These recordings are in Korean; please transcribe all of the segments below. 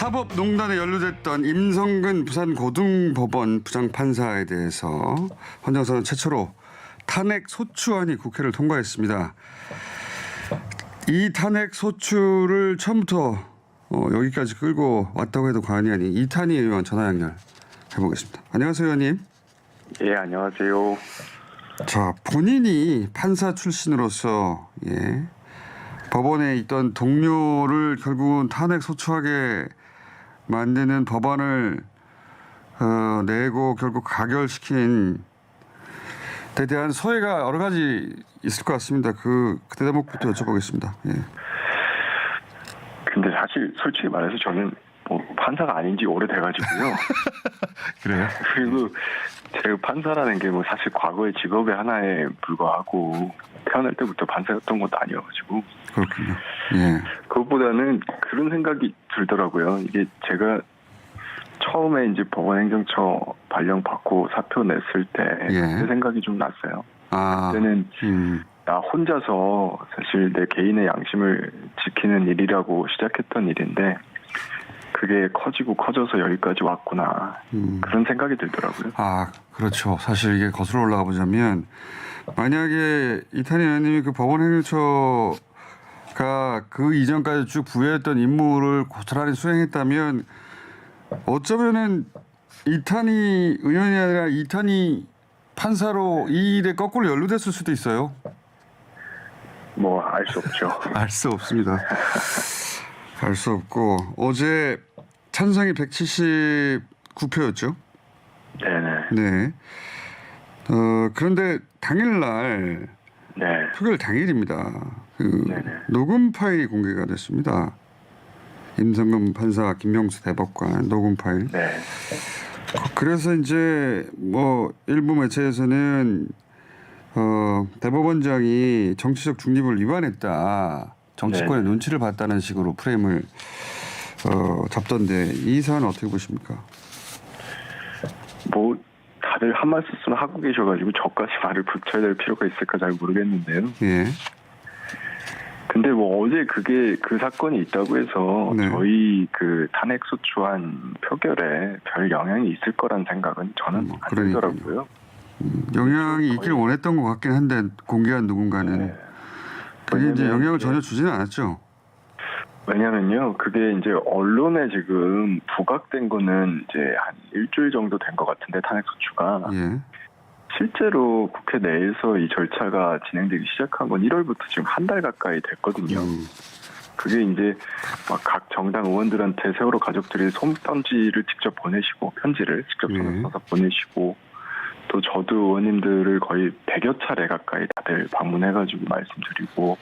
사법농단에 연루됐던 임성근 부산고등법원 부장판사에 대해서 헌정사는 최초로 탄핵 소추안이 국회를 통과했습니다. 이 탄핵 소추를 처음부터 여기까지 끌고 왔다고 해도 과언이 아닌 이탄희 의원 전화 연결해보겠습니다. 안녕하세요, 의원님. 예, 안녕하세요. 자, 본인이 판사 출신으로서 법원에 있던 동료를 결국은 탄핵 소추하게 만드는 법안을 내고 결국 가결시킨 데 대한 소회가 여러 가지 있을 것 같습니다. 그 대목부터 여쭤보겠습니다. 예. 근데 사실 솔직히 말해서 저는 판사가 아닌 지 오래돼가지고요. 그래요? 그리고 제가 판사라는 게 사실 과거의 직업의 하나에 불과하고 태어날 때부터 판사였던 것도 아니어가지고. 그렇군요. 예. 그것보다는 그런 생각이 들더라고요. 이게 제가 처음에 이제 법원행정처 발령 받고 사표 냈을 때 그 생각이 좀 났어요. 그때는 나 혼자서 사실 내 개인의 양심을 지키는 일이라고 시작했던 일인데 그게 커지고 커져서 여기까지 왔구나. 그런 생각이 들더라고요. 아, 그렇죠. 사실 이게 거슬러 올라가 보자면 만약에 이탄희 의원님이 그 법원행정처가 그 이전까지 쭉 부여했던 임무를 고스란히 수행했다면 어쩌면은 이탄희 의원이 아니라 이탄희 판사로 이 일에 거꾸로 연루됐을 수도 있어요. 알 수 없죠. 알 수 없습니다. 알 수 없고 어제 찬성이 179표였죠. 네네. 네. 그런데 당일날 표결 당일입니다. 녹음 파일이 공개가 됐습니다. 임성근 판사, 김명수 대법관 녹음 파일. 네. 그래서 이제 일부 매체에서는 대법원장이 정치적 중립을 위반했다. 정치권의 눈치를 봤다는 식으로 프레임을 잡던데 이 사안은 어떻게 보십니까? 다들 한 말씀 하고 계셔가지고 저까지 말을 붙여야 될 필요가 있을까 잘 모르겠는데요. 예. 근데 어제 그 사건이 있다고 해서 저희 그 탄핵소추안 표결에 별 영향이 있을 거란 생각은 저는 안 들더라고요. 영향이 있길 원했던 것 같긴 한데 공개한 누군가는 그게 이제 영향을 전혀 주지는 않았죠. 왜냐면요, 그게 이제 언론에 지금 부각된 거는 이제 한 일주일 정도 된 것 같은데 탄핵소추가 실제로 국회 내에서 이 절차가 진행되기 시작한 건 1월부터 지금 한 달 가까이 됐거든요. 그게 이제 각 정당 의원들한테 세월호 가족들이 손편지를 직접 보내시고 편지를 직접 써서 보내시고 또 저도 의원님들을 거의 100여 차례 가까이 다들 방문해가지고 말씀드리고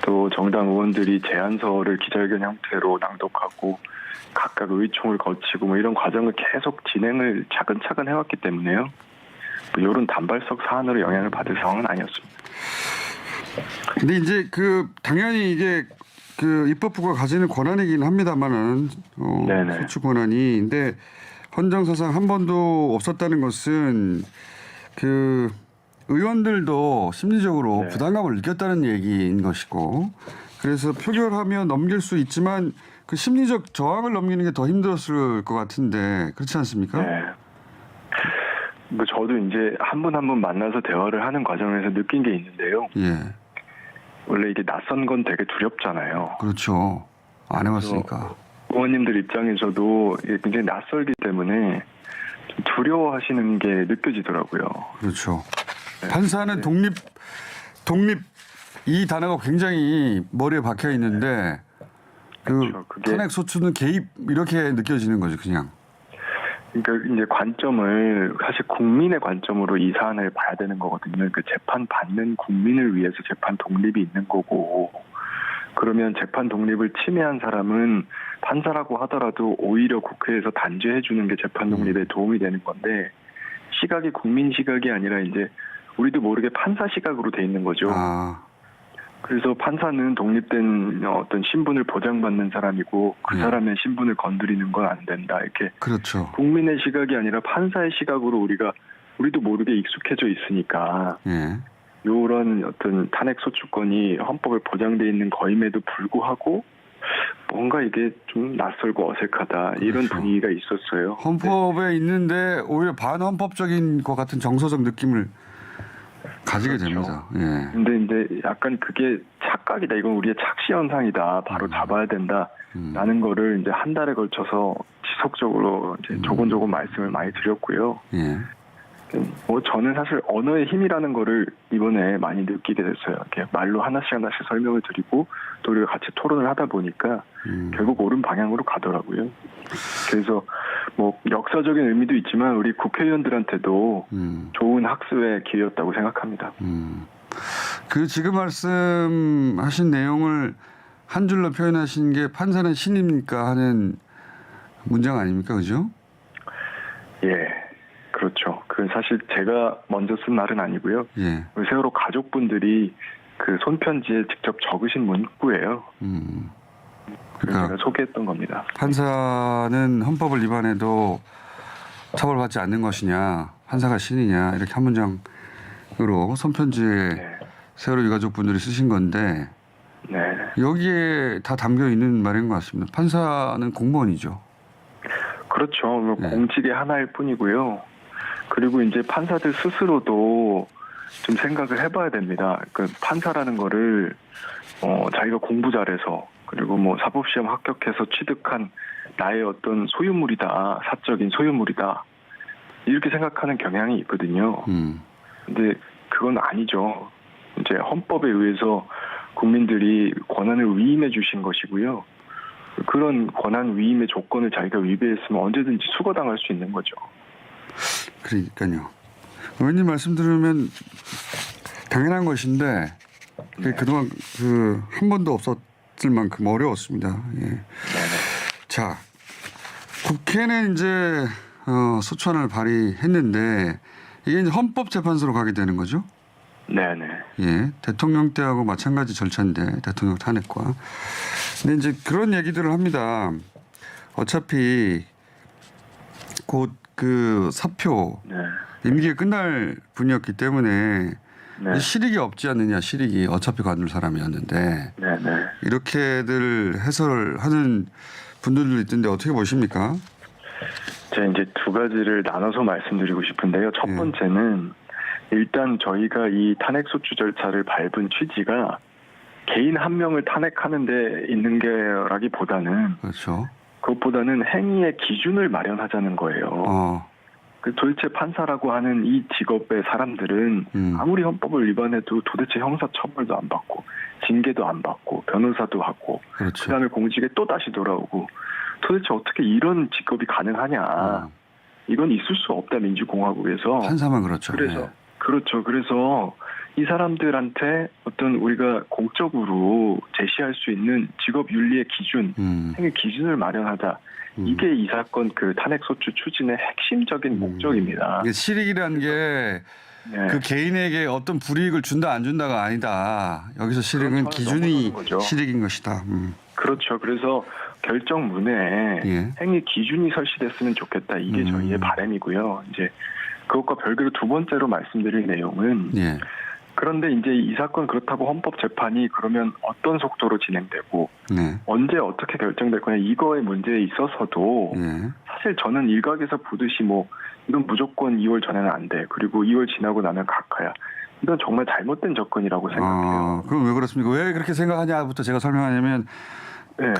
또 정당 의원들이 제안서를 기자회견 형태로 낭독하고 각각 의총을 거치고 이런 과정을 계속 진행을 차근차근 해왔기 때문에요. 이런 단발성 사안으로 영향을 받을 상황은 아니었습니다. 근데 이제 당연히 이게 입법부가 가지는 권한이긴 합니다만은 소추 권한이. 근데 헌정사상 한 번도 없었다는 것은 의원들도 심리적으로 부담감을 느꼈다는 얘기인 것이고 그래서 표결하면 넘길 수 있지만 그 심리적 저항을 넘기는 게 더 힘들었을 것 같은데 그렇지 않습니까? 네. 저도 이제 한 분 한 분 만나서 대화를 하는 과정에서 느낀 게 있는데요. 원래 이게 낯선 건 되게 두렵잖아요. 그렇죠. 안 해봤으니까. 의원님들 입장에서도 이게 굉장히 낯설기 때문에 좀 두려워하시는 게 느껴지더라고요. 그렇죠. 판사는 독립 이 단어가 굉장히 머리에 박혀 있는데 탄핵 소추는 개입 이렇게 느껴지는 거죠, 그냥. 그러니까 이제 관점을 사실 국민의 관점으로 이 사안을 봐야 되는 거거든요. 그 재판 받는 국민을 위해서 재판 독립이 있는 거고 그러면 재판 독립을 침해한 사람은 판사라고 하더라도 오히려 국회에서 단죄해 주는 게 재판 독립에 도움이 되는 건데 시각이 국민 시각이 아니라 이제 우리도 모르게 판사 시각으로 돼 있는 거죠. 그래서 판사는 독립된 어떤 신분을 보장받는 사람이고 그 사람의 신분을 건드리는 건 안 된다. 이렇게 그렇죠. 국민의 시각이 아니라 판사의 시각으로 우리도 모르게 익숙해져 있으니까 이런 어떤 탄핵 소추권이 헌법에 보장돼 있는 거임에도 불구하고 뭔가 이게 좀 낯설고 어색하다 이런 그렇죠. 분위기가 있었어요. 헌법에 있는데 오히려 반헌법적인 것 같은 정서적 느낌을 가지게 그렇죠. 됩니다. 예. 근데 이제 약간 그게 착각이다. 이건 우리의 착시 현상이다. 바로 잡아야 된다. 라는 거를 이제 한 달에 걸쳐서 지속적으로 이제 조곤조곤 말씀을 많이 드렸고요. 예. 뭐 저는 사실 언어의 힘이라는 거를 이번에 많이 느끼게 됐어요. 이렇게 말로 하나씩 설명을 드리고 또 우리가 같이 토론을 하다 보니까 결국 옳은 방향으로 가더라고요. 그래서 뭐 역사적인 의미도 있지만 우리 국회의원들한테도 좋은 학습의 기회였다고 생각합니다. 그 지금 말씀하신 내용을 한 줄로 표현하신 게 판사는 신입니까 하는 문장 아닙니까, 그죠? 예, 그렇죠. 그 사실 제가 먼저 쓴 말은 아니고요. 예. 우리 세월호 가족분들이 그 손편지에 직접 적으신 문구예요. 그래서 그러니까 제가 소개했던 겁니다. 판사는 헌법을 위반해도 처벌받지 않는 것이냐, 판사가 신이냐 이렇게 한 문장으로 손편지에 네. 세월호 유가족분들이 쓰신 건데 네. 여기에 다 담겨 있는 말인 것 같습니다. 판사는 공무원이죠. 그렇죠. 뭐 네. 공직의 하나일 뿐이고요. 그리고 이제 판사들 스스로도 좀 생각을 해봐야 됩니다. 그 판사라는 거를 자기가 공부 잘해서 그리고 뭐 사법시험 합격해서 취득한 나의 어떤 소유물이다, 사적인 소유물이다 이렇게 생각하는 경향이 있거든요. 근데 그건 아니죠. 이제 헌법에 의해서 국민들이 권한을 위임해 주신 것이고요. 그런 권한 위임의 조건을 자기가 위배했으면 언제든지 수거당할 수 있는 거죠. 그러니까요. 의원님 말씀 들으면 당연한 것인데 그동안 한 번도 없었을 만큼 어려웠습니다. 예. 자, 국회는 이제 소추안을 발의했는데 이게 이제 헌법재판소로 가게 되는 거죠? 네네. 예, 대통령 때하고 마찬가지 절차인데 대통령 탄핵과. 근데 이제 그런 얘기들을 합니다. 어차피 곧 그 사표 네. 임기가 끝날 분이었기 때문에 네. 실익이 없지 않느냐, 실익이 어차피 관둘 사람이었는데 네네. 이렇게들 해설을 하는 분들도 있던데 어떻게 보십니까? 제가 이제 두 가지를 나눠서 말씀드리고 싶은데요. 첫 번째는 일단 저희가 이 탄핵소추 절차를 밟은 취지가 개인 한 명을 탄핵하는 데 있는 게라기보다는 그렇죠. 그것보다는 행위의 기준을 마련하자는 거예요. 그 도대체 판사라고 하는 이 직업의 사람들은 아무리 헌법을 위반해도 도대체 형사처벌도 안 받고 징계도 안 받고 변호사도 하고 그렇죠. 그다음에 공직에 또 다시 돌아오고 도대체 어떻게 이런 직업이 가능하냐. 이건 있을 수 없다 민주공화국에서. 판사만 그렇죠. 그래서 네. 그렇죠. 그래서 이 사람들한테 어떤 우리가 공적으로 제시할 수 있는 직업 윤리의 기준, 행위 기준을 마련하자. 이게 이 사건 그 탄핵소추 추진의 핵심적인 목적입니다. 이게 실익이라는 게 그 개인에게 어떤 불이익을 준다 안 준다가 아니다. 여기서 실익은 그렇죠. 기준이 거죠. 실익인 것이다. 그렇죠. 그래서 결정문에 예. 행위 기준이 설치됐으면 좋겠다. 이게 저희의 바람이고요. 이제 그것과 별개로 두 번째로 말씀드릴 내용은 예. 그런데 이제 이 사건 그렇다고 헌법재판이 그러면 어떤 속도로 진행되고 네. 언제 어떻게 결정될 거냐 이거의 문제에 있어서도 예. 사실 저는 일각에서 보듯이 뭐 이건 무조건 2월 전에는 안 돼. 그리고 2월 지나고 나면 각하야. 이건 정말 잘못된 접근이라고 생각해요. 그럼 왜 그렇습니까? 왜 그렇게 생각하냐부터 제가 설명하냐면 네.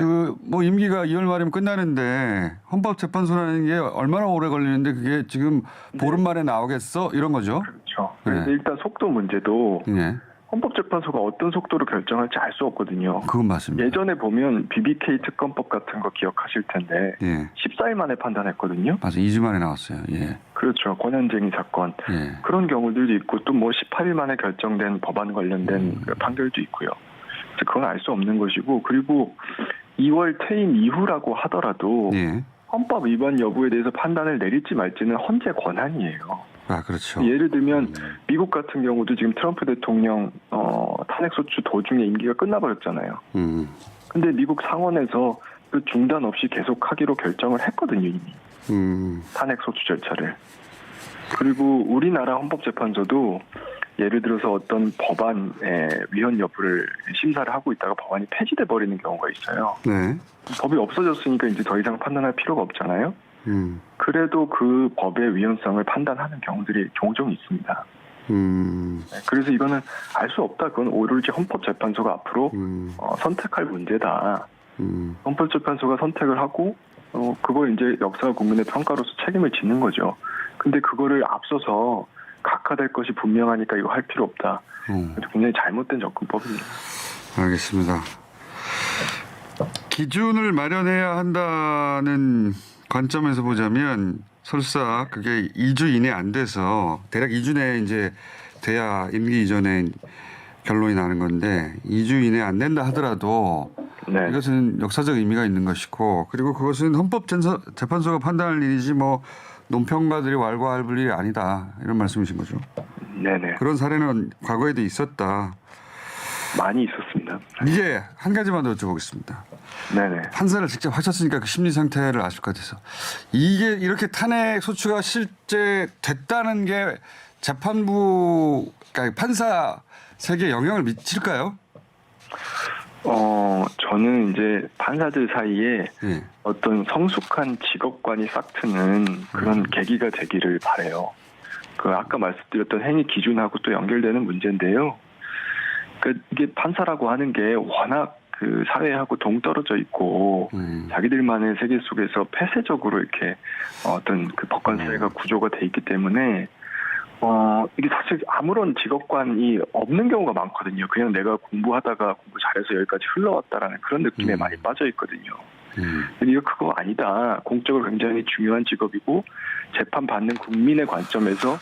뭐 임기가 2월 말이면 끝나는데 헌법재판소라는 게 얼마나 오래 걸리는데 그게 지금 보름 만에 나오겠어? 이런 거죠. 그렇죠. 그래서 일단 속도 문제도 예. 헌법재판소가 어떤 속도로 결정할지 알 수 없거든요. 그건 맞습니다. 예전에 보면 BBK 특검법 같은 거 기억하실 텐데 예. 14일 만에 판단했거든요. 맞아. 2주 만에 나왔어요. 예. 그렇죠. 권한쟁의 사건. 예. 그런 경우들도 있고 또 뭐 18일 만에 결정된 법안 관련된 그 판결도 있고요. 그래서 그건 알 수 없는 것이고 그리고 2월 퇴임 이후라고 하더라도 예. 헌법 위반 여부에 대해서 판단을 내릴지 말지는 헌재 권한이에요. 그렇죠. 예를 들면 미국 같은 경우도 지금 트럼프 대통령 탄핵소추 도중에 임기가 끝나버렸잖아요. 근데 미국 상원에서 그 중단 없이 계속하기로 결정을 했거든요 이미. 탄핵소추 절차를. 그리고 우리나라 헌법재판소도 예를 들어서 어떤 법안의 위헌 여부를 심사를 하고 있다가 법안이 폐지돼 버리는 경우가 있어요. 네. 법이 없어졌으니까 이제 더 이상 판단할 필요가 없잖아요. 그래도 그 법의 위헌성을 판단하는 경우들이 종종 있습니다. 그래서 이거는 알 수 없다. 그건 오로지 헌법재판소가 앞으로 선택할 문제다. 헌법재판소가 선택을 하고 그걸 이제 역사와 국민의 평가로서 책임을 짓는 거죠. 근데 그거를 앞서서 각하될 것이 분명하니까 이거 할 필요 없다. 굉장히 잘못된 접근법입니다. 알겠습니다. 기준을 마련해야 한다는 관점에서 보자면 설사 그게 2주 이내 안 돼서 대략 2주 내에 이제 돼야 임기 이전에 결론이 나는 건데 2주 이내 안 된다 하더라도 네. 이것은 역사적 의미가 있는 것이고 그리고 그것은 헌법재판소가 판단할 일이지 뭐 논평가들이 왈가왈부할 일이 아니다 이런 말씀이신 거죠. 네네. 그런 사례는 과거에도 있었다. 많이 있었습니다. 이제 한 가지만 더 여쭤보겠습니다. 네네. 판사를 직접 하셨으니까 그 심리 상태를 아실 것 같아서 이게 이렇게 탄핵 소추가 실제 됐다는 게 재판부 그러니까 판사 세계에 영향을 미칠까요? 저는 이제 판사들 사이에 네. 어떤 성숙한 직업관이 싹 트는 그런 계기가 되기를 바라요. 그 아까 말씀드렸던 행위 기준하고 또 연결되는 문제인데요. 그 이게 판사라고 하는 게 워낙 그 사회하고 동떨어져 있고 자기들만의 세계 속에서 폐쇄적으로 이렇게 어떤 그 법관 사회가 구조가 돼 있기 때문에 이게 사실 아무런 직업관이 없는 경우가 많거든요. 그냥 내가 공부하다가 공부 잘해서 여기까지 흘러왔다라는 그런 느낌에 많이 빠져 있거든요. 근데 이거 그거 아니다. 공적으로 굉장히 중요한 직업이고 재판 받는 국민의 관점에서